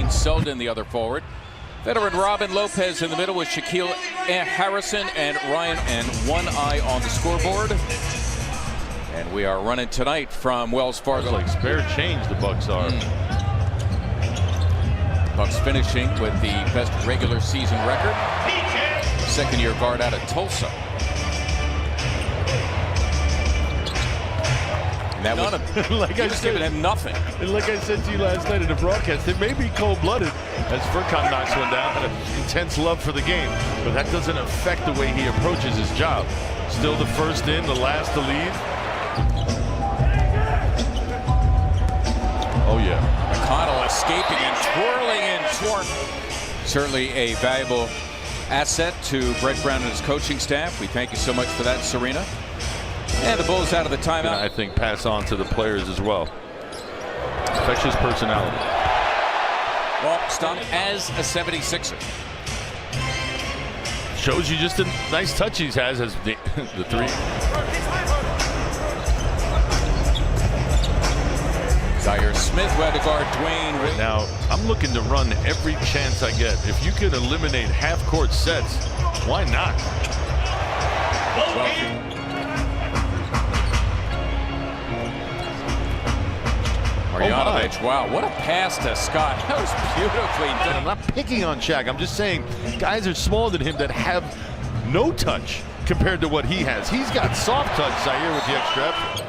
Wayne Selden, the other forward. Veteran Robin Lopez in the middle with Shaquille Harrison and Ryan, and one eye on the scoreboard. And we are running tonight from Wells Fargo. Like spare change, the Bucks are. Bucks finishing with the best regular season record. Second-year guard out of Tulsa. And that was like I just said, giving him nothing. And like I said to you last night in the broadcast, it may be cold-blooded as Furkan knocks one down, and an intense love for the game, but that doesn't affect the way he approaches his job. Still the first in, the last to leave. Oh yeah. McConnell escaping and twirling in toward. Certainly a valuable asset to Brett Brown and his coaching staff. We thank you so much for that, Serena. And the Bulls out of the timeout. I think pass on to the players as well. Infectious personality. Well, Stump as a 76er. Shows you just a nice touch he has as the three. Zaire Smith, who had to guard Dwayne. Now, I'm looking to run every chance I get. If you can eliminate half-court sets, why not? Marjanovic, wow, what a pass to Scott. That was beautifully done. I'm not picking on Shaq. I'm just saying guys are smaller than him that have no touch compared to what he has. He's got soft touch, Zaire, with the extra effort.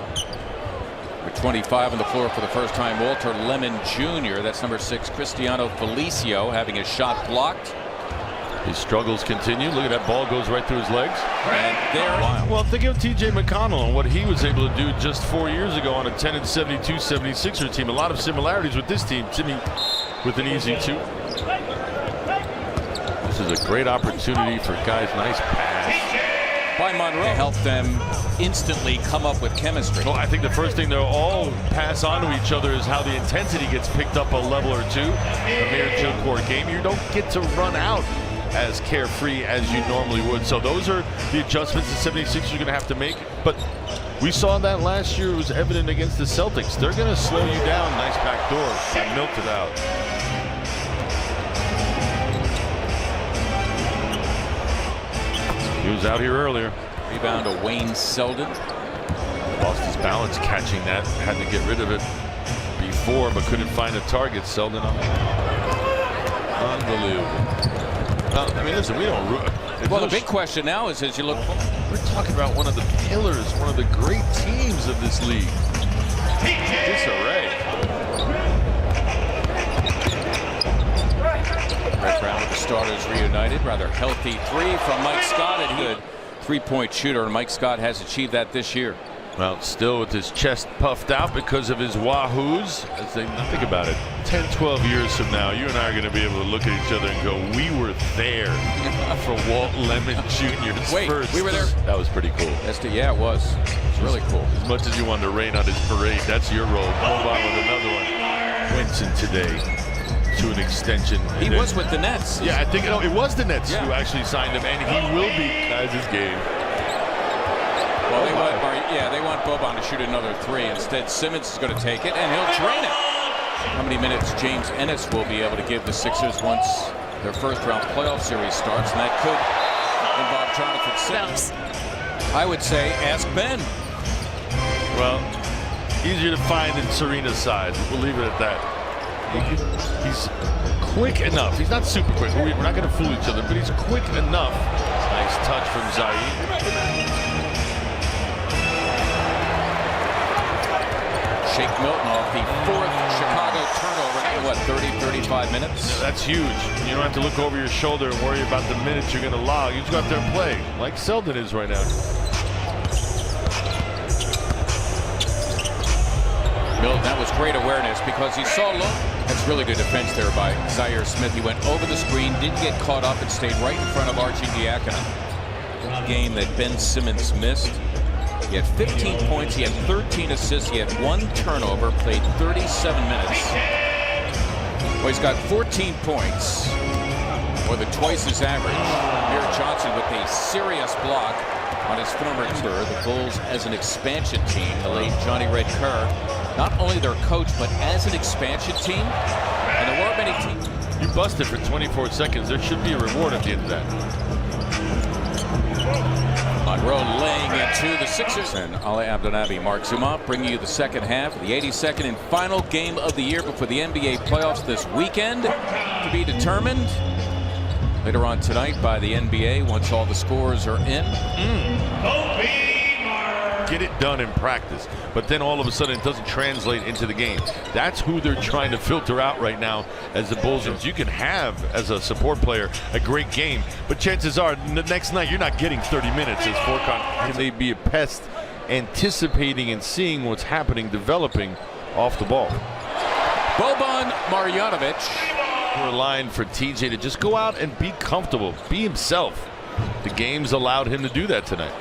25 on the floor for the first time, Walter Lemon Jr. That's number 6, Cristiano Felicio, having his shot blocked. His struggles continue. Look at that ball, goes right through his legs. And there. Well, think of TJ McConnell and what he was able to do just 4 years ago on a 10-72 76er team. A lot of similarities with this team. Timmy with an easy 2. This is a great opportunity for guys. Nice pass by Monroe to help them instantly come up with chemistry. Well, I think the first thing they'll all pass on to each other is how the intensity gets picked up a level or two. A mere Jill-Court game, you don't get to run out as carefree as you normally would. So those are the adjustments the 76ers are going to have to make. But we saw that last year. It was evident against the Celtics. They're going to slow you down. Nice back door. And milked it out. He was out here earlier. Rebound to Wayne Selden. Lost his balance catching that. Had to get rid of it before, but couldn't find a target. Selden on it. Unbelievable. I mean, listen, we don't. Well, the big question now is, as you look, we're talking about one of the pillars, one of the great teams of this league. Disarray. Brett Brown with the starters reunited. Rather healthy 3 from Mike Scott, and good three-point shooter, and Mike Scott has achieved that this year. Well, still with his chest puffed out because of his wahoos. As they think about it, 10, 12 years from now, you and I are going to be able to look at each other and go, we were there for Walt Lemon Jr.'s first. We were there. That was pretty cool. Yeah, it was. It's really cool. As much as you wanted to rain on his parade, that's your role. Move on with another one. Winston today to an extension. He was with the Nets. Yeah, I think it was the Nets who actually signed him, and he will be as his game. Well, they want Boban to shoot another 3. Instead, Simmons is going to take it, and he'll drain it. How many minutes James Ennis will be able to give the Sixers once their first-round playoff series starts, and that could involve Jonathan Simmons. I would say, ask Ben. Well, easier to find in Serena's side. We'll leave it at that. He's quick enough. He's not super quick. We're not going to fool each other, but he's quick enough. Nice touch from Zaire. Shake Milton off the 4th Chicago turnover in what, 30-35 minutes? Yeah, that's huge. You don't have to look over your shoulder and worry about the minutes you're going to log. You just go out there and play like Selden is right now. Milton, that was great awareness because he saw low. That's really good defense there by Zaire Smith. He went over the screen, didn't get caught up, and stayed right in front of Archie Diakono. Game that Ben Simmons missed. He had 15 points, he had 13 assists, he had 1 turnover, played 37 minutes. Well, he's got 14 points, more than twice his average. Amir Johnson with a serious block on his former tour. The Bulls as an expansion team, the late Johnny Red Kerr, not only their coach, but as an expansion team. And there weren't many teams. busted for 24 seconds. There should be a reward at the end of that. Monroe laying into the Sixers. And Ali Abdelnaby, Mark Zuma bringing you the second half of the 82nd and final game of the year before the NBA playoffs this weekend, to be determined later on tonight by the NBA once all the scores are in. Get it done in practice, but then all of a sudden it doesn't translate into the game. That's who they're trying to filter out right now as the Bulls. You can have, as a support player, a great game, but chances are the next night you're not getting 30 minutes as Forcon. Can they be a pest anticipating and seeing what's happening, developing off the ball? Boban Marjanovic. Relying for TJ to just go out and be comfortable, be himself. The game's allowed him to do that tonight.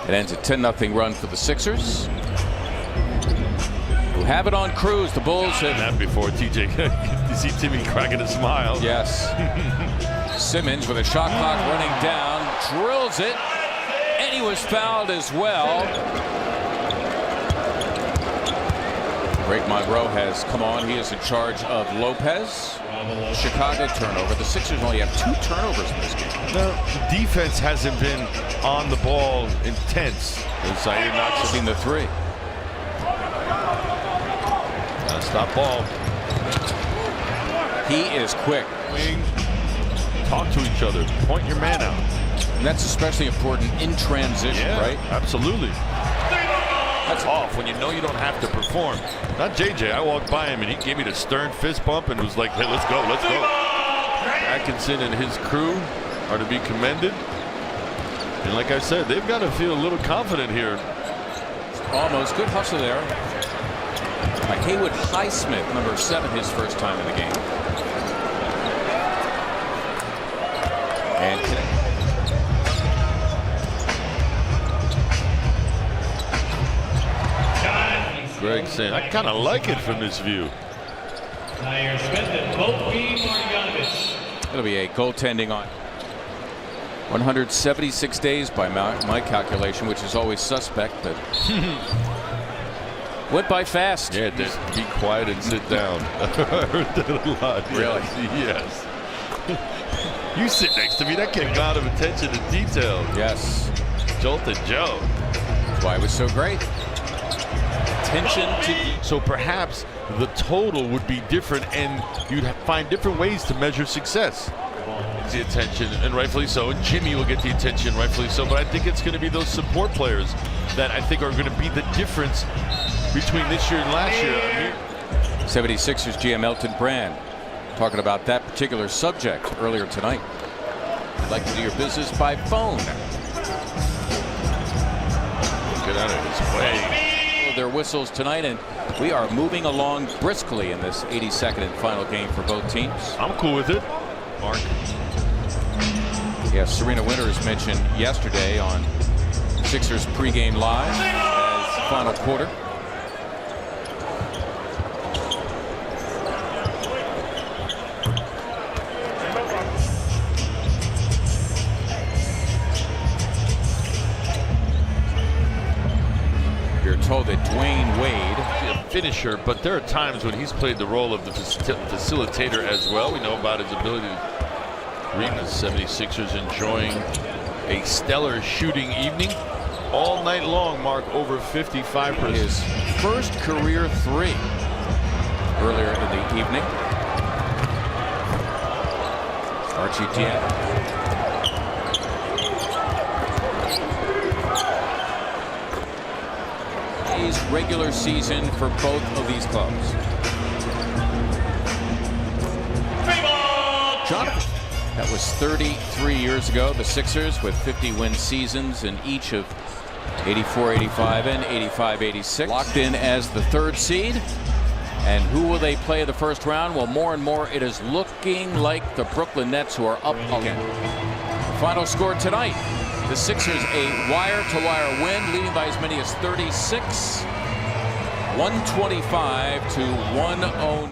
It ends a 10-0 run for the Sixers, who have it on cruise. The Bulls have that before TJ. You see Timmy cracking a smile. Yes. Simmons with a shot clock running down, drills it, and he was fouled as well. Greg Monroe has come on. He is in charge of Lopez. Chicago turnover. The Sixers only have 2 turnovers in this game. No, the defense hasn't been on the ball intense. Zaire knocks in the 3. Stop ball. He is quick. Talk to each other. Point your man out. And that's especially important in transition, right? Absolutely. That's off when you know you don't have to perform. Not JJ. I walked by him and he gave me the stern fist bump and was like, hey, let's go, let's go. Atkinson and his crew are to be commended. And like I said, they've got to feel a little confident here. Almost good hustle there by Haywood Highsmith, number 7, his first time in the game. And Greg saying, I kind of like it from this view. It'll be a goaltending on 176 days by my calculation, which is always suspect, but went by fast. Yeah, just be quiet and sit down. I heard that a lot. Really? Yes. You sit next to me. That kid got him attention to detail. Yes. Jolted Joe. That's why it was so great. Attention to. So perhaps the total would be different, and you'd find different ways to measure success. The attention, and rightfully so. And Jimmy will get the attention, rightfully so. But I think it's going to be those support players that I think are going to be the difference between this year and last year. 76ers GM Elton Brand talking about that particular subject earlier tonight. You'd like to do your business by phone. Get out of his way. Their whistles tonight, and we are moving along briskly in this 82nd and final game for both teams. I'm cool with it, Mark. Yes, Serena Winters mentioned yesterday on Sixers pregame live as final quarter. You're told that Dwayne Wade, a finisher, but there are times when he's played the role of the facilitator as well. We know about his ability to read. The 76ers enjoying a stellar shooting evening all night long. Mark, over 55%. His first career 3 earlier in the evening. Archie Diaz. Regular season for both of these clubs. Jonathan. That was 33 years ago. The Sixers with 50-win seasons in each of 84-85 and 85-86. Locked in as the 3rd seed. And who will they play the first round? Well, more and more it is looking like the Brooklyn Nets, who are up again. Final score tonight. The Sixers a wire-to-wire win, leading by as many as 36. 125 to 109.